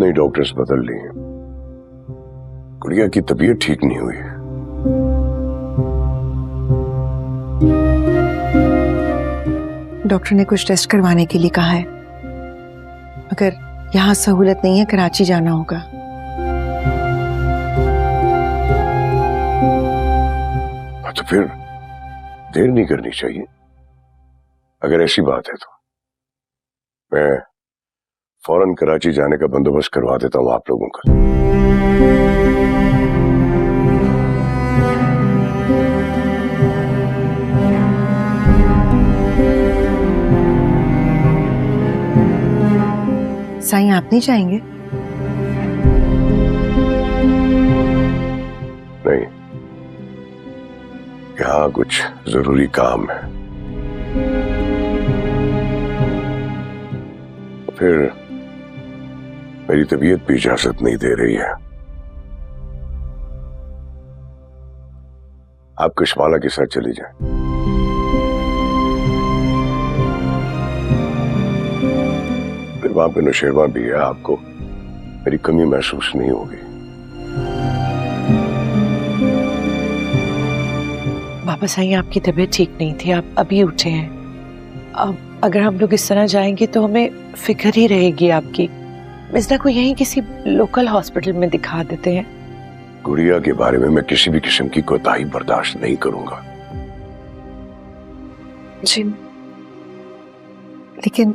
ही doctors बदल लिए। गुड़िया की तबीयत ठीक नहीं हुई। डॉक्टर ने कुछ टेस्ट करवाने के लिए कहा है, मगर यहाँ सहूलत नहीं है, कराची जाना होगा। तो फिर देर नहीं करनी चाहिए। अगर ऐसी बात है तो मैं फौरन कराची जाने का बंदोबस्त करवा देता हूँ आप लोगों का। साईं, आप नहीं जाएंगे? नहीं, यहाँ कुछ जरूरी काम है। फिर मेरी तबीयत भी इजाजत नहीं दे रही है। आप कशमाला के साथ चली जाएं। फिर वहां पे नौशेरवा भी है, आपको मेरी कमी महसूस नहीं होगी। बाबा साईं, आपकी तबीयत ठीक नहीं थी, आप अभी उठे हैं। अब अगर हम लोग इस तरह जाएंगे तो हमें फिक्र ही रहेगी आपकी। मिस्टर को यहीं किसी लोकल हॉस्पिटल में दिखा देते हैं। गुड़िया के बारे में मैं किसी भी किस्म की कोताही बर्दाश्त नहीं करूंगा। जी, लेकिन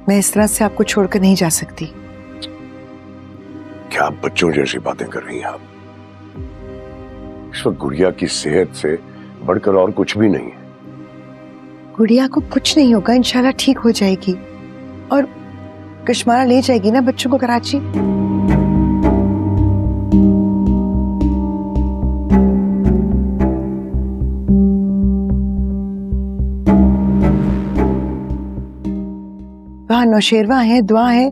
मैं इस तरह से आपको छोड़कर नहीं जा सकती। क्या आप बच्चों जैसी बातें कर रही हैं? आप इस वक्त गुड़िया की सेहत से बढ़कर और कुछ भी नहीं है। गुड़िया को कुछ नहीं होगा, इंशाल्लाह ठीक हो जाएगी। और कशमाला ले जाएगी ना बच्चों को कराची। वहां नौशेरवा है, दुआ है,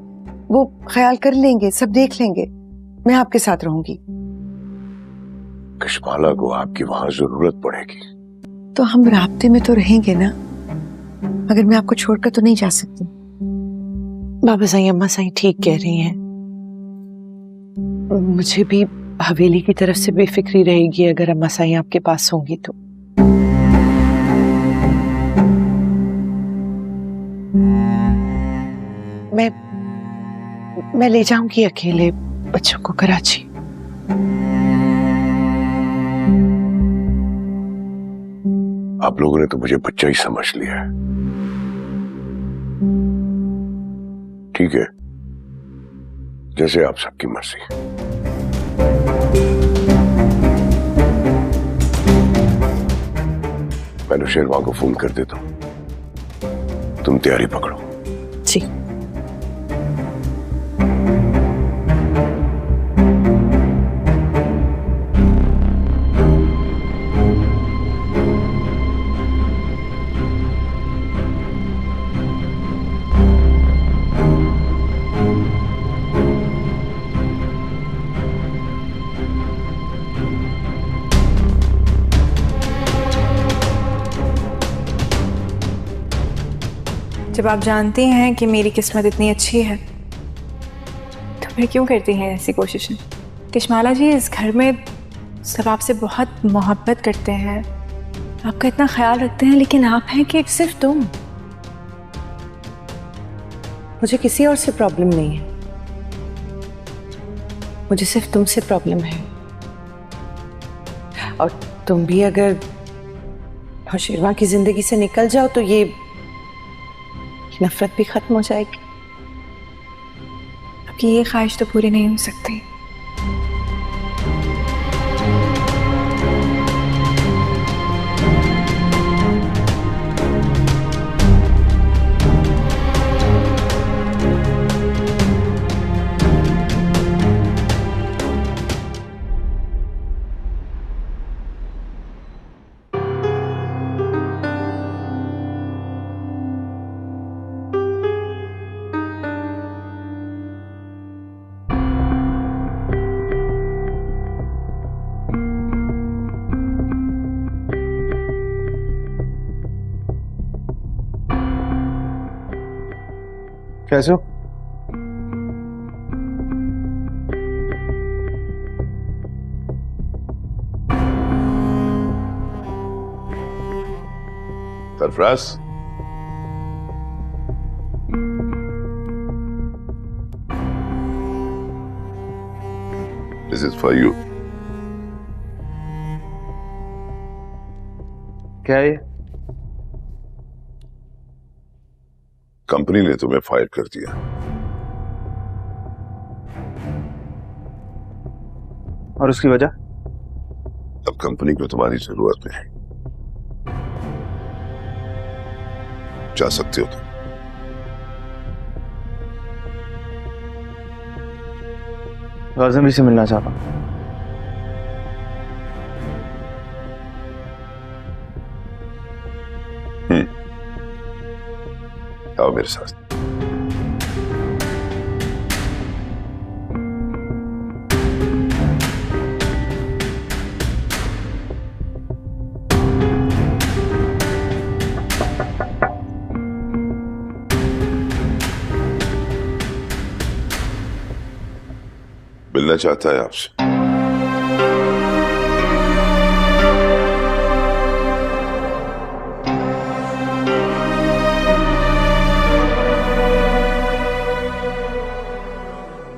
वो ख्याल कर लेंगे, सब देख लेंगे। मैं आपके साथ रहूंगी। कशमाला को आपकी वहां जरूरत पड़ेगी तो हम राब्ते में तो रहेंगे ना, मगर मैं आपको छोड़कर तो नहीं जा सकती। बाबा साईं, अम्मा साईं ठीक कह रही हैं। मुझे भी हवेली की तरफ से बेफिक्री रहेगी अगर अम्मा साईं आपके पास होंगी तो। मैं ले जाऊंगी अकेले बच्चों को कराची। आप लोगों ने तो मुझे बच्चा ही समझ लिया है। ठीक है, जैसे आप सबकी मर्जी। मैं नौशेरवा को फोन कर देता हूं, तुम तैयारी पकड़ो। जी। जब आप जानती हैं कि मेरी किस्मत इतनी अच्छी है तो फिर क्यों करती हैं ऐसी कोशिशें? कशमाला जी, इस घर में सब आपसे बहुत मोहब्बत करते हैं, आपका इतना ख्याल रखते हैं, लेकिन आप हैं कि सिर्फ तुम। मुझे किसी और से प्रॉब्लम नहीं है, मुझे सिर्फ तुमसे प्रॉब्लम है। और तुम भी अगर नौशेरवा की जिंदगी से निकल जाओ तो ये नफरत भी खत्म हो जाएगी। आपकी ये ख्वाहिश तो पूरी नहीं हो सकती। कैसे हो? Sarfaraz, this is for you. क्या है ये? कंपनी ने तुम्हें फायर कर दिया। और उसकी वजह? अब कंपनी को तुम्हारी जरूरत नहीं, जा सकते हो तुम। गाज़िम से मिलना चाहता हूं। आओ मेरे साथ। मिलना चाहता है आपसे।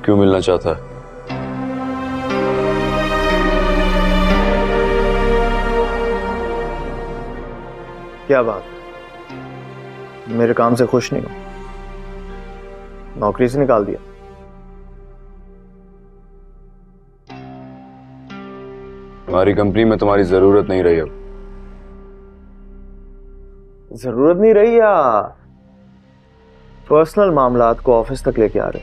क्यों मिलना चाहता है? क्या बात? मेरे काम से खुश नहीं हो? नौकरी से निकाल दिया? हमारी कंपनी में तुम्हारी जरूरत नहीं रही। अब जरूरत नहीं रही या पर्सनल मामलात को ऑफिस तक लेके आ रहे?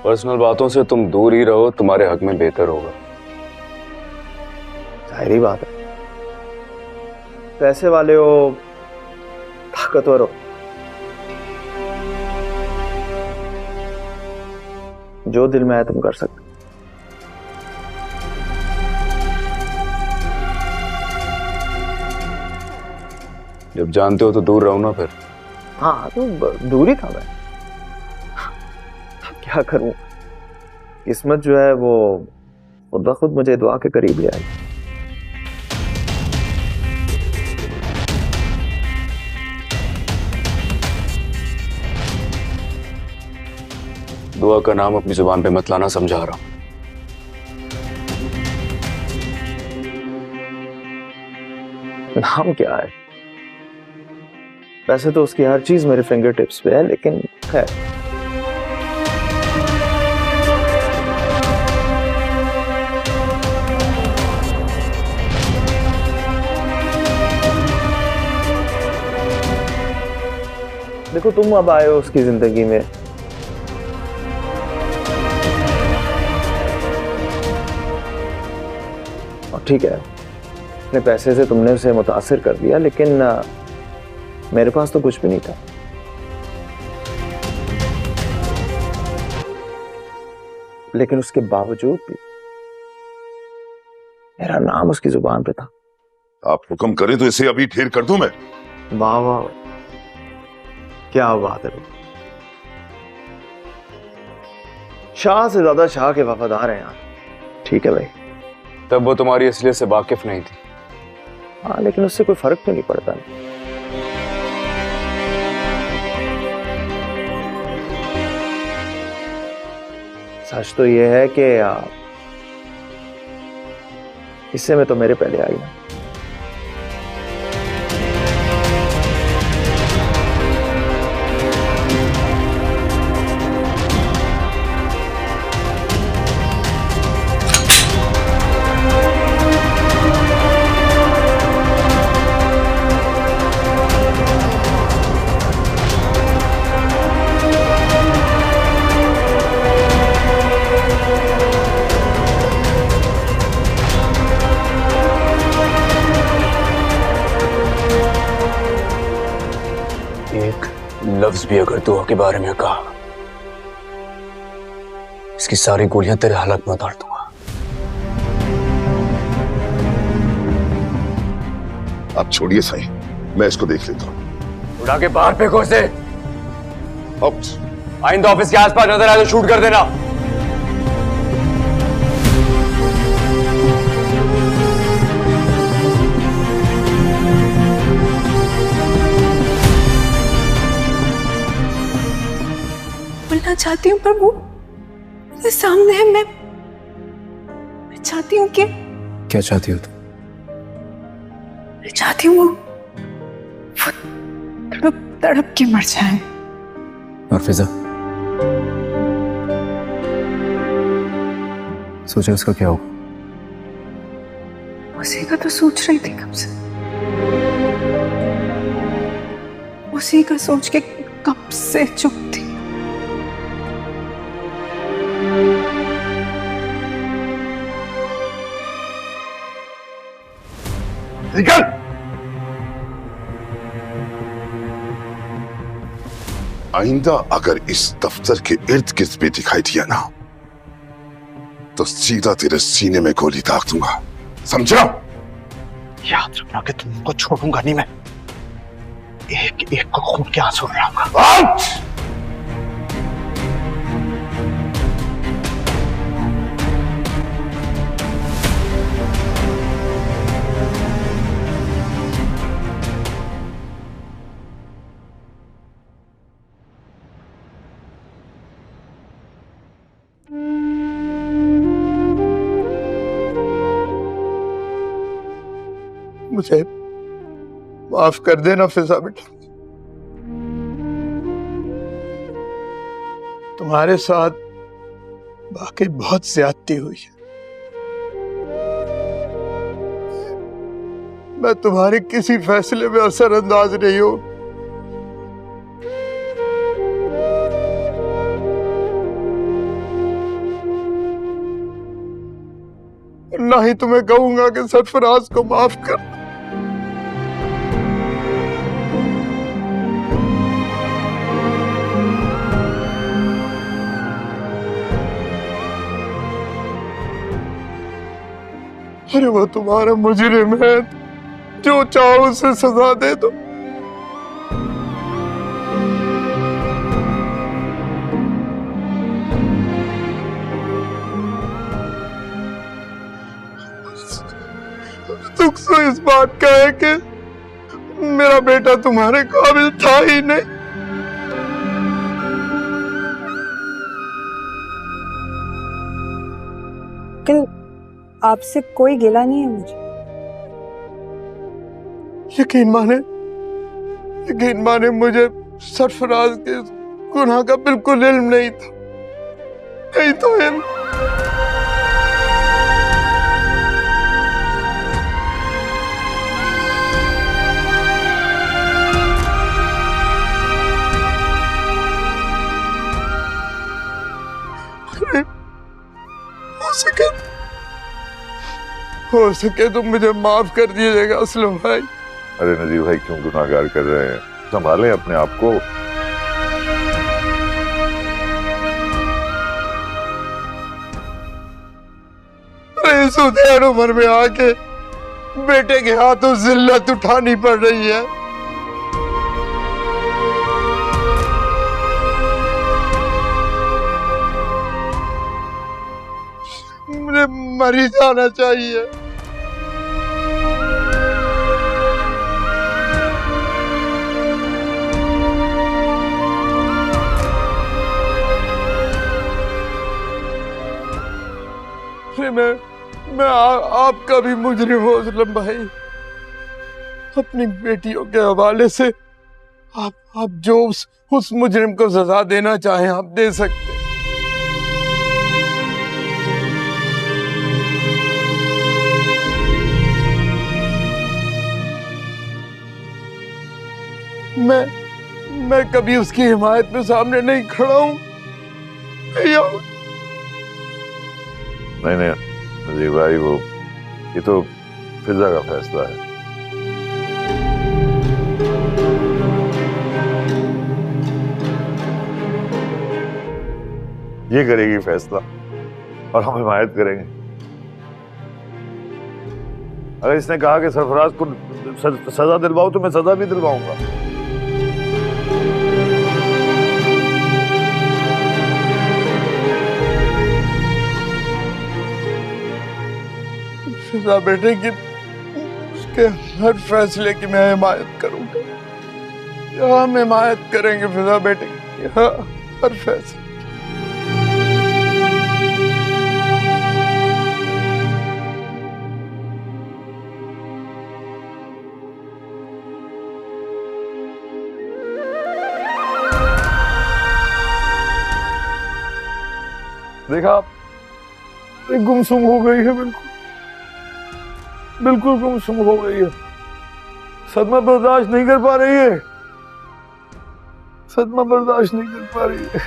पर्सनल बातों से तुम दूर ही रहो, तुम्हारे हक में बेहतर होगा। जाहिर बात है, पैसे वाले हो, ताकतवर हो, जो दिल में आए तुम कर सकते। जब जानते हो तो दूर रहो ना फिर। हाँ तो दूर ही था मैं। क्या करूं, किस्मत जो है वो खुद ब खुद मुझे दुआ के करीब ले आई। दुआ का नाम अपनी जुबान पे मत लाना, समझा रहा हूं। नाम क्या है? वैसे तो उसकी हर चीज मेरे फिंगर टिप्स पे है, लेकिन खैर। देखो तुम अब आए हो उसकी जिंदगी में, और ठीक है अपने पैसे से तुमने उसे मुतासिर कर दिया, लेकिन मेरे पास तो कुछ भी नहीं था। लेकिन उसके बावजूद भी मेरा नाम उसकी जुबान पे था। आप हुक्म करें तो इसे अभी ढेर कर दूं मैं। वाह वाह, क्या बात है। शाह से ज्यादा शाह के वफादार हैं यार। ठीक है भाई। तब वो तुम्हारी असलियत से वाकिफ नहीं थी। हाँ लेकिन उससे कोई फर्क तो नहीं पड़ता। सच तो ये है कि इससे में तो मेरे पहले आई ना। लफ्ज भी अगर दुआ के बारे में कहा, इसकी सारी गोलियां तेरे हलक में उतार दूंगा। आप छोड़िए सही, मैं इसको देख लेता हूं। उड़ा के बाहर फेंको इसे। आउट। आइंदा ऑफिस के आसपास नजर आए तो शूट कर देना। बोलना चाहती हूँ पर वो मेरे सामने है। मैं चाहती हूँ कि क्या चाहती हो तुम? मैं चाहती हूँ वो तड़प तड़प के मर जाए। और फिजा सोचा उसका क्या होगा? उसी का तो सोच रही थी कब से, उसी का सोच के कब से चुप थी। निकल। आइंदा अगर इस दफ्तर के इर्द गिर्द भी दिखाई दिया ना तो सीधा तेरे सीने में गोली दाग दूंगा, समझा? याद रखना कि तुमको छोड़ूंगा नहीं मैं। एक एक को खून के आंसू रहा। आउट। मुझे माफ कर देना फिजा बेटा, तुम्हारे साथ वाकई बहुत ज्यादती हुई है। मैं तुम्हारे किसी फैसले में असरअंदाज नहीं हूं, ना ही तुम्हें कहूंगा कि सरफराज को माफ कर। अरे वो तुम्हारा मुजरिम है, जो चाहो उसे सजा दे दो। दुख तो इस बात का है कि मेरा बेटा तुम्हारे काबिल था ही नहीं। लेकिन आपसे कोई गिला नहीं है मुझे। यकीन माने मुझे सरफराज के गुनाह का बिल्कुल इल्म नहीं था। नहीं तो इल्म हो सके तो मुझे माफ कर दीजिएगा असलम भाई। अरे नजीर भाई क्यों गुनाहगार कर रहे हैं, संभालें अपने आप को। अरे इस उदेर उम्र में आके बेटे के हाथों जिल्लत उठानी पड़ रही है। मुझे मर ही जाना चाहिए। मैं आपका भी मुजरिम हूं असलम भाई। अपनी बेटियों के हवाले से आप जो उस मुजरिम को सजा देना चाहें आप दे सकते। मैं कभी उसकी हिमायत में सामने नहीं खड़ा हूं। नहीं नजीर भाई, वो ये तो फिजा का फैसला है। ये करेगी फैसला और हम हिमायत करेंगे। अगर इसने कहा कि सरफराज को सजा दिलवाओ तो मैं सजा भी दिलवाऊंगा। फिजा बेटे की उसके हर फैसले की मैं हिमायत करूंगा। हम हिमायत करेंगे फिजा बेटे की हर फैसले। देखा आप, गुमसुम हो गई है, बिल्कुल गुमसुम हो गई है। सदमा बर्दाश्त नहीं कर पा रही है, सदमा बर्दाश्त नहीं कर पा रही है।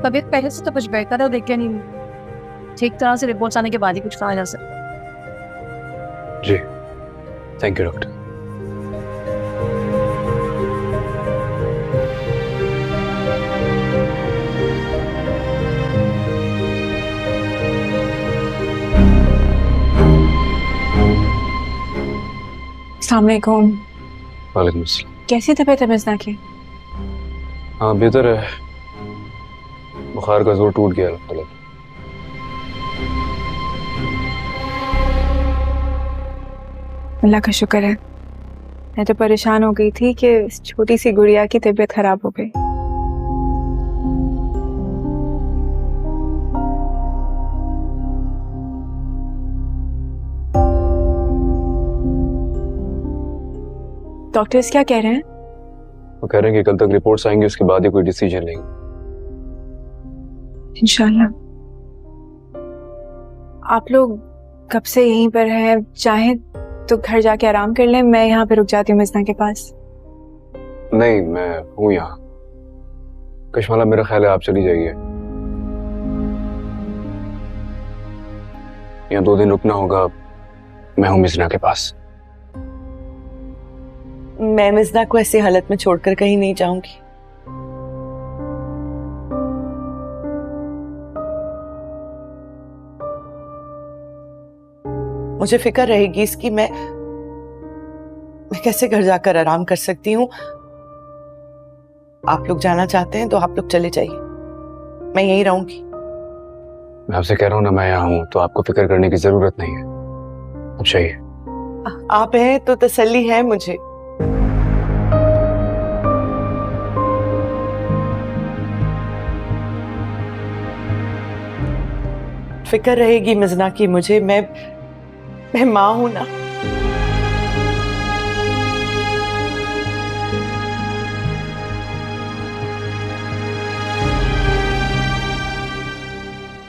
तबीयत पहले से तो कुछ बेहतर है, देख के नहीं ठीक तरह से रिपोर्ट्स आने के बाद ही कुछ कहा जा सकता। जी थैंक यू डॉक्टर। अस्सलाम वालेकुम। वालेकुम अस्सलाम। कैसी तबीयत है मिर्जा की? हाँ बेहतर है, बुखार का जोर टूट गया अल्हम्दुलिल्लाह। अल्लाह का शुक्र है। मैं तो परेशान हो गई थी कि इस छोटी सी गुड़िया की तबीयत खराब हो गई। डॉक्टर्स क्या कह रहे हैं? वो कह रहे हैं कि कल तक रिपोर्ट्स आएंगी, उसके बाद ही कोई डिसीजन लेंगे। इंशाल्लाह। आप लोग कब से यहीं पर हैं? चाहें तो घर जाके आराम कर लें, मैं यहाँ पे रुक जाती हूँ मिर्जा के पास। नहीं मैं हूँ यहाँ। कश्माला मेरा ख्याल है आप चली जाइए, यहाँ 2 दिन रुकना होगा। मैं हूँ मिजना के पास। मैं मिजना को ऐसी हालत में छोड़कर कहीं नहीं जाऊंगी। मुझे फिक्र रहेगी इसकी, मैं कैसे घर जाकर आराम कर सकती हूँ। आप लोग जाना चाहते हैं तो आप लोग चले जाइए, मैं यहीं रहूंगी। मैं आपसे कह रहा हूँ ना, मैं यहाँ हूँ तो आपको फिक्र करने की जरूरत नहीं है। अब चाहिए आप हैं तो तसल्ली है मुझे। फिक्र रहेगी मिजना की मुझे, मैं माँ हूं ना।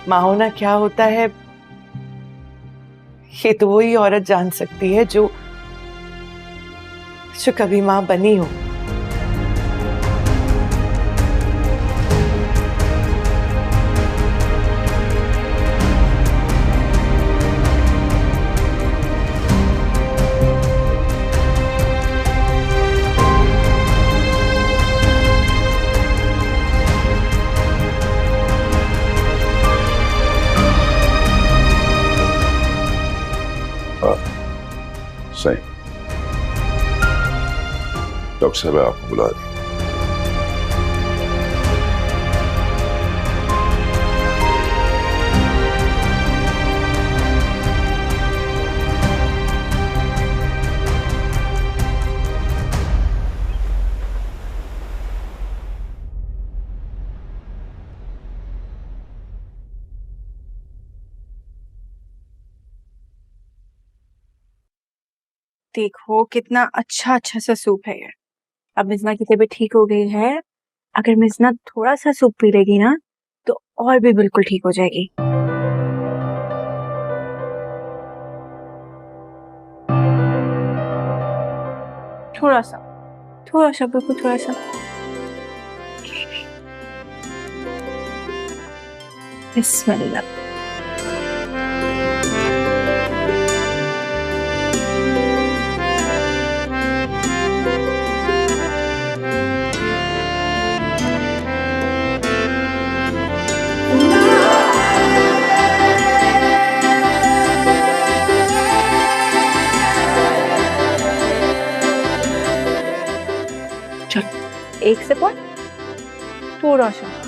माँ होना क्या होता है ये तो वही औरत जान सकती है जो कभी माँ बनी हो। सही, डॉक्टर साहब आपको बुला रही। देखो कितना अच्छा अच्छा सा सूप है ये। अब मिजना की तबीयत ठीक हो गई है, अगर मिजना थोड़ा सा सूप पी लेगी ना तो और भी बिल्कुल ठीक हो जाएगी। थोड़ा सा बिल्कुल थोड़ा सा। बिस्मिल्लाह। 1 सिप और 2 रोशन।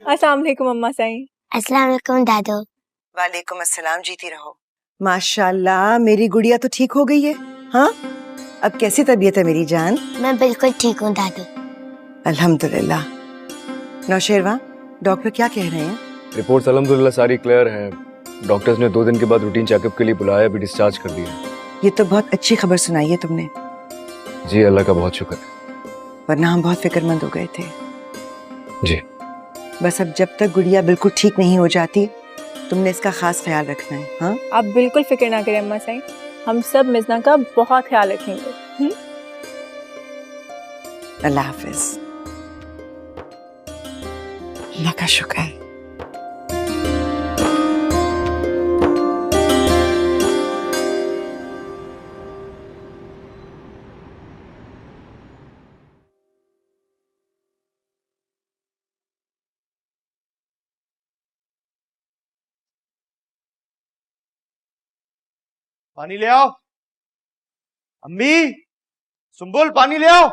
अस्सलाम वालेकुम अम्मा साईं। अस्सलाम वालेकुम दादू। वालेकुम अस्सलाम, जीती रहो। माशाल्लाह मेरी गुड़िया तो ठीक हो गई है। हाँ, अब कैसी तबीयत है मेरी जान? मैं बिल्कुल ठीक हूँ दादू। अल्हम्दुलिल्लाह। नौशेरवा, डॉक्टर क्या कह रहे हैं? रिपोर्ट्स अल्हम्दुलिल्लाह सारी क्लियर हैं। डॉक्टर्स ने 2 दिन के बाद रूटीन चेकअप के लिए बुलाया, अभी डिस्चार्ज कर दिया। ये तो बहुत अच्छी खबर सुनाई है तुमने। जी अल्लाह का बहुत शुक्र है। वरना हम बहुत फिक्रमंद हो गए थे। जी। बस अब जब तक गुड़िया बिल्कुल ठीक नहीं हो जाती तुमने इसका खास ख्याल रखना है। हाँ, आप बिल्कुल फिक्र ना करें अम्मा साईं, हम सब मिज़ना का बहुत ख्याल रखेंगे। अल्लाह हाफिज। अल्लाह का शुक्र है। पानी ले आओ। अम्मी, सुंबुल पानी ले आओ।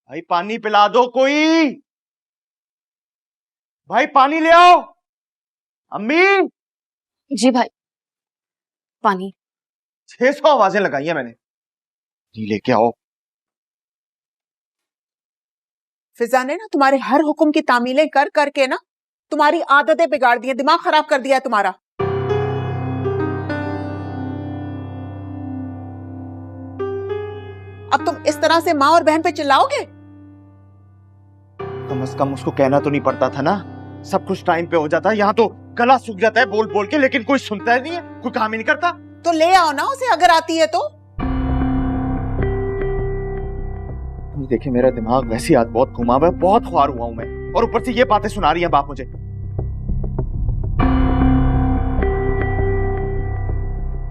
भाई पानी पिला दो कोई। भाई पानी ले आओ। अम्मी। जी भाई, पानी। 600 आवाजें लगाई हैं मैंने, नहीं लेके आओ। फिजा ने ना तुम्हारे हर हुक्म की तामीलें कर करके ना तुम्हारी आदतें बिगाड़ दी है, दिमाग खराब कर दिया है तुम्हारा। अब तुम इस तरह से माँ और बहन पे चिल्लाओगे? कम से कम उसको कहना तो नहीं पड़ता था ना, सब कुछ टाइम पे हो जाता है। यहाँ तो गला सूख जाता है बोल बोल के, लेकिन कोई सुनता ही नहीं है, कोई काम ही नहीं करता। तो ले आओ ना उसे अगर आती है तो। देखिए मेरा दिमाग वैसी आज बहुत घुमा हुआ है, बहुत ख्वार हुआ हूं मैं, और ऊपर से ये बातें सुना रही हैं बाप मुझे।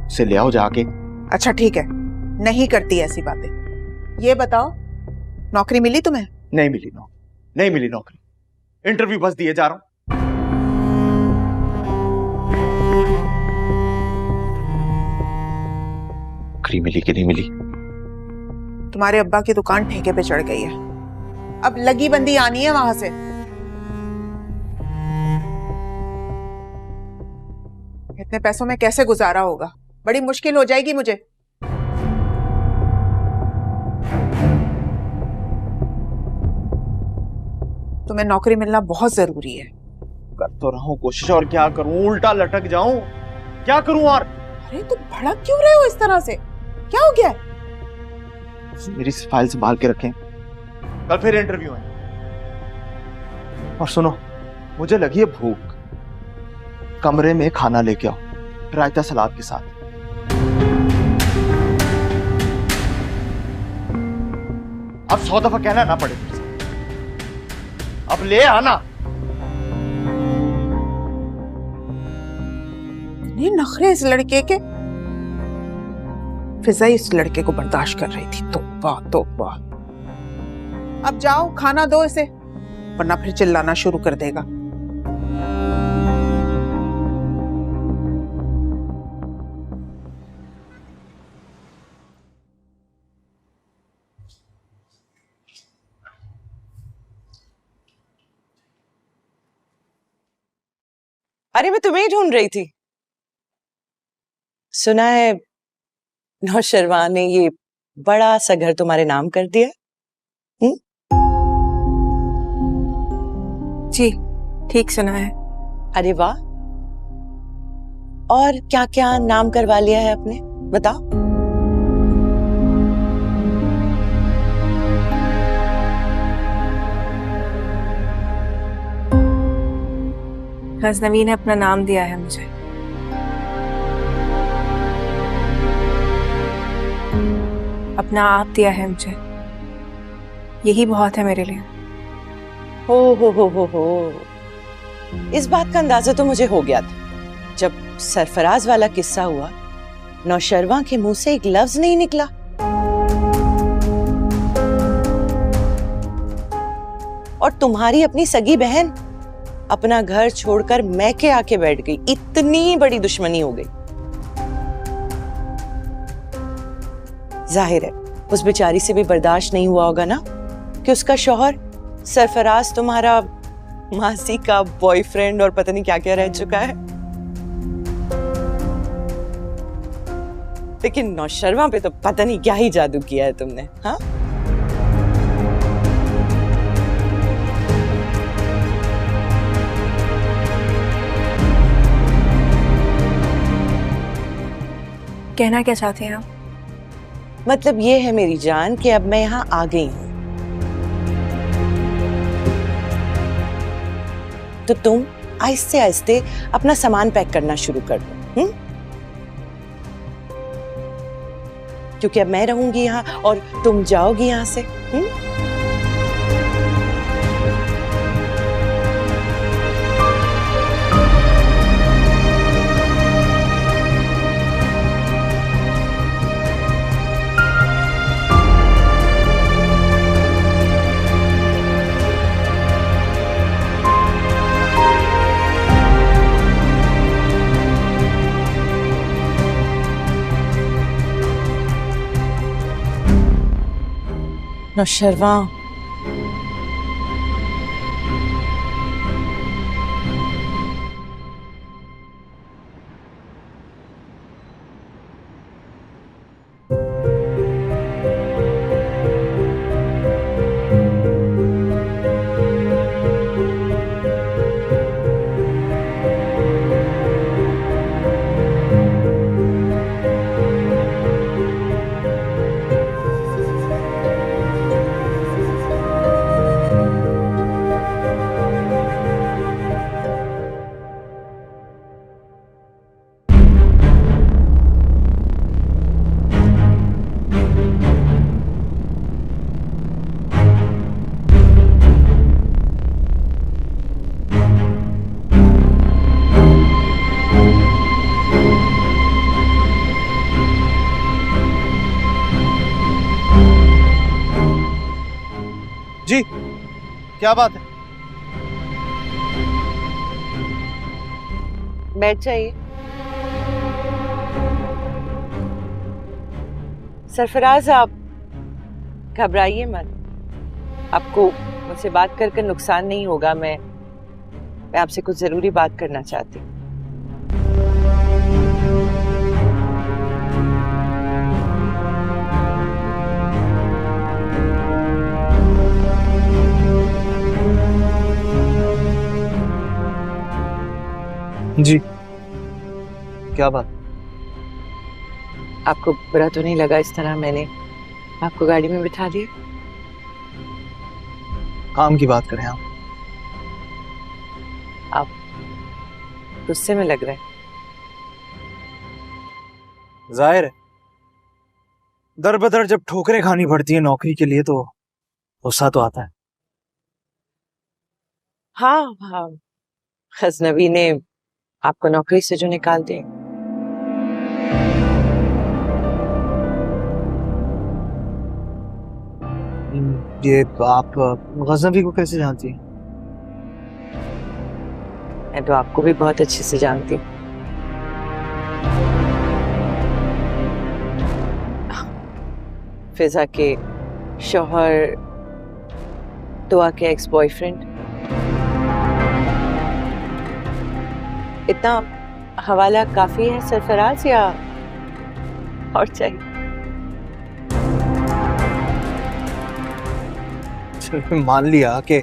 उसे ले आओ जाके। अच्छा ठीक है, नहीं करती ऐसी बातें। ये बताओ नौकरी मिली तुम्हें? नहीं मिली नौकरी, नहीं मिली नौकरी। इंटरव्यू बस दिए जा रहा हूं। नौकरी मिली कि नहीं मिली? तुम्हारे अब्बा की दुकान ठेके पे चढ़ गई है, अब लगी बंदी आनी है वहां से। इतने पैसों में कैसे गुजारा होगा, बड़ी मुश्किल हो जाएगी मुझे। तुम्हें नौकरी मिलना बहुत जरूरी है। कर तो रहा हूं कोशिश, और क्या करूं, उल्टा लटक जाऊं, क्या करूं? और अरे तुम भड़क क्यों रहे हो इस तरह से, क्या हो गया? मेरी फाइल संभाल के रखें, कल फिर इंटरव्यू है। और सुनो, मुझे लगी है भूख, कमरे में खाना लेके आओ, रायता सलाद के साथ। अब 100 दफा कहना ना पड़े, अब ले आना। इतने नखरे इस लड़के के। फिजा इस लड़के को बर्दाश्त कर रही थी। तौबा तौबा। अब जाओ खाना दो इसे, वरना फिर चिल्लाना शुरू कर देगा। अरे मैं तुम्हें ही ढूंढ रही थी। सुना है नौशरवा ने ये बड़ा सा घर तुम्हारे नाम कर दिया। जी ठीक सुना है। अरे वाह, और क्या क्या नाम करवा लिया है आपने, बताओ। गजनवी ने अपना नाम दिया है मुझे। अपना आप दिया है मुझे, यही बहुत है मेरे लिए। हो। इस बात का अंदाजा तो मुझे हो गया था। जब सरफराज वाला किस्सा हुआ, नौशरवा के मुंह से एक लफ्ज नहीं निकला। और तुम्हारी अपनी सगी बहन अपना घर छोड़कर मैके आके बैठ गई। इतनी बड़ी दुश्मनी हो गई। जाहिर है उस बेचारी से भी बर्दाश्त नहीं हुआ होगा ना कि उसका शौहर सरफराज तुम्हारा मासी का बॉयफ्रेंड और पता नहीं क्या क्या रह चुका है। लेकिन नौशरवा पे तो पता नहीं क्या ही जादू किया है तुमने। हाँ, कहना क्या चाहते हैं आप? मतलब ये है मेरी जान कि अब मैं यहाँ आ गई हूँ, तो तुम आहिस्ते आहिस्ते अपना सामान पैक करना शुरू कर दो। क्योंकि अब मैं रहूंगी यहाँ और तुम जाओगी यहाँ से। नौशरवा, जी क्या बात है? बैठ जाइए। सरफराज, आप घबराइए मत। आपको मुझसे बात करके नुकसान नहीं होगा। मैं आपसे कुछ जरूरी बात करना चाहती हूँ। जी क्या बात? आपको बुरा तो नहीं लगा इस तरह मैंने आपको गाड़ी में बिठा दिया? काम की बात करें आप गुस्से में लग रहे हैं। जाहिर है दर बदर जब ठोकरें खानी पड़ती है नौकरी के लिए तो गुस्सा तो आता है। हाँ हाँ, गजनबी ने आपको नौकरी से जो निकाल दिया। ये आप गजनबी को कैसे जानती हैं? मैं तो आपको भी बहुत अच्छे से जानती हूँ। फिजा के शौहर, दुआ के एक्स बॉयफ्रेंड। इतना हवाला काफी है सरफराज या और चाहिए? मान लिया कि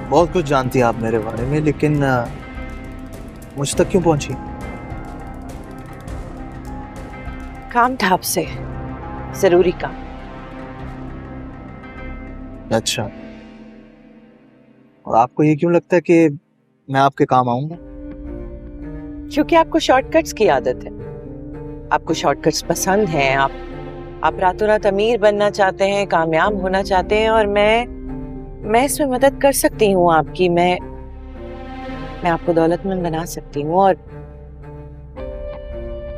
बहुत कुछ जानती है आप मेरे बारे में, लेकिन मुझ तक क्यों पहुंची? काम था आपसे, जरूरी काम। अच्छा, और आपको ये क्यों लगता है कि मैं आपके काम आऊंगा? क्योंकि आपको शॉर्टकट्स की आदत है। आपको शॉर्टकट्स पसंद हैं। आप रातों रात अमीर बनना चाहते हैं, कामयाब होना चाहते हैं, और मैं इसमें मदद कर सकती हूँ आपकी। मैं आपको दौलतमंद बना सकती हूँ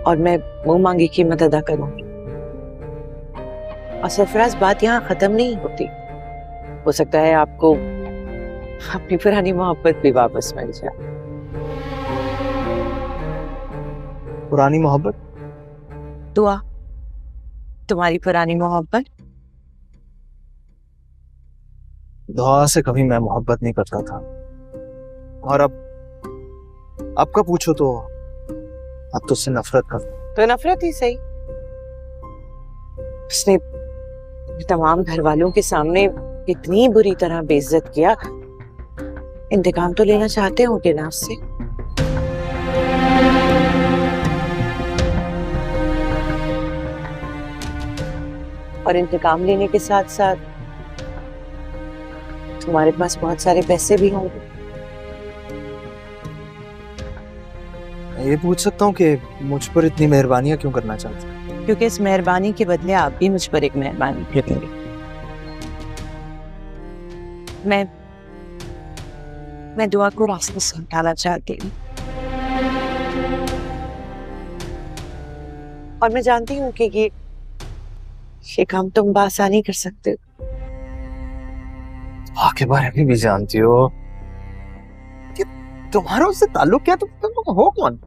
और मैं मुंह मांगी कीमत अदा करूंगी। और सरफराज, बात यहाँ खत्म नहीं होती। हो सकता है आपको अपनी पुरानी मोहब्बत भी वापस मिल जाए। पुरानी मोहब्बत? दुआ, तुम्हारी पुरानी मोहब्बत। दुआ से कभी मैं मोहब्बत नहीं करता था, और अब का पूछो तो अब तो उससे नफरत करता। तो नफरत ही सही। उसने तमाम घर वालों के सामने इतनी बुरी तरह बेइज्जत किया, इंतकाम तो लेना चाहते होंगे ना उससे। और इंतकाम लेने के साथ साथ तुम्हारे पास बहुत सारे पैसे भी होंगे। ये पूछ सकता हूँ कि मुझ पर इतनी मेहरबानियां क्यों करना चाहते हैं? क्योंकि इस मेहरबानी के बदले आप भी मुझ पर एक मेहरबानी करेंगे। मैं दुआ को रास्ते से हटाना चाहती हूँ, और मैं जानती हूँ कि ये काम तुम बासानी कर सकते हो। के बारे में भी जानती हो कि तुम्हारा उससे ताल्लुक क्या? तुम हो कौन?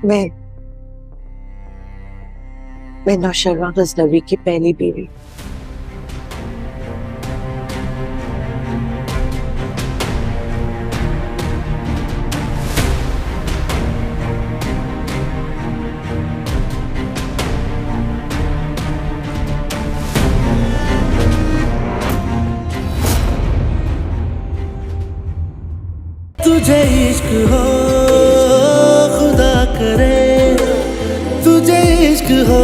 मैं नौशरवा गजनवी की पहली बीवी। तुझे इश्क हो खुदा करे, तुझे इश्क हो